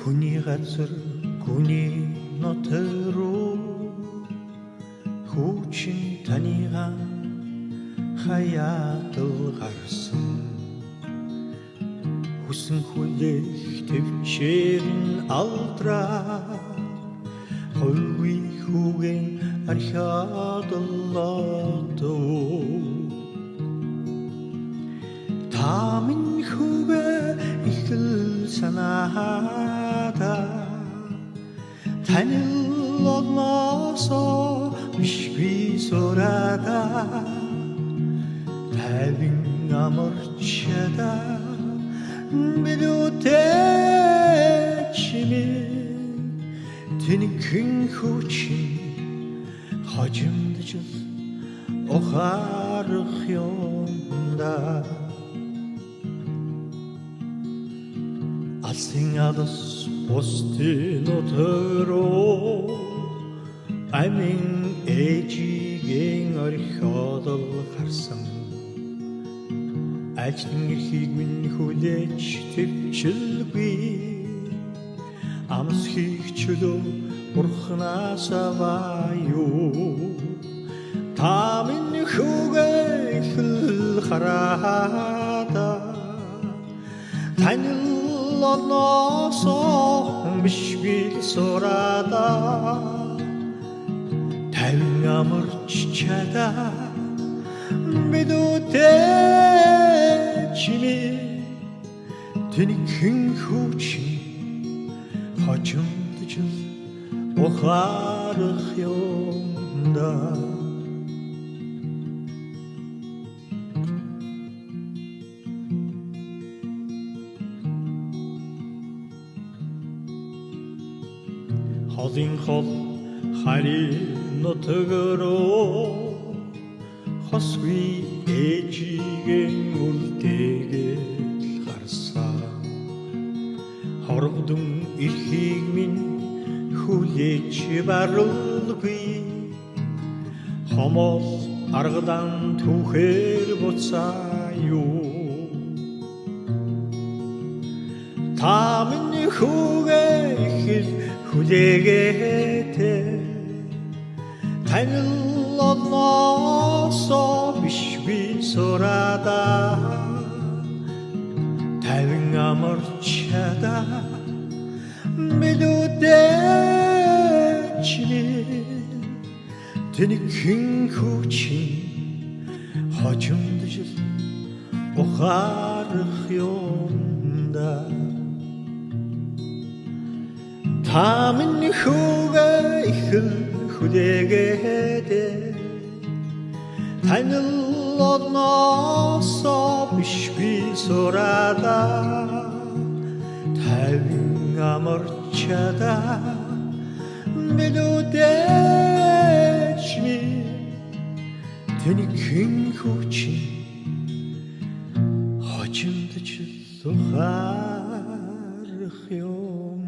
Хүний газар хүний нотроо хүүчин таныгаа хаяатал гарсан хүсэн хүлээх төвчээрн алдраа хойгүй хүүгэн архиадаллаатoo таамин хүүгээ ихэл санаада танил одноосоо бишгүй сурада тайван амарчада бидүтэй чими тэнхэн хүчи хожимдж охарах юмда алсын адас постын өтөрөө амин ээжигийн орхиодол харсан ажлын эрхийг минь хүлээж төвчлгүй амс хийх чөлөө бурхнаас авааю та минь хүүгээ хэл хараада танил одноосоо бишгүй сурада тайван амарч чада бидүтэй чими тэнхэн хүчи хожимдж охарах юмда холын хол харин нутгароо хосгүй ээжигийн үлдээгээл гарсан хорвдун эрхийг минь хүлээж баруулгүй хомол аргадан түүхээр буцааю та минь хүүгээ хэл хүлээгээтэй танил одноосоо бишгүй сурада тайван амарчада бидүтэй чими тэнхэн хүчи хожимдж охарах юмда та минь хүүгээ ихэл хүлээгээтэй танил одноосоо бишгүй сурада тайван амарчада бидүтэй чими тэнхэн хүчи хожимдж охарах юм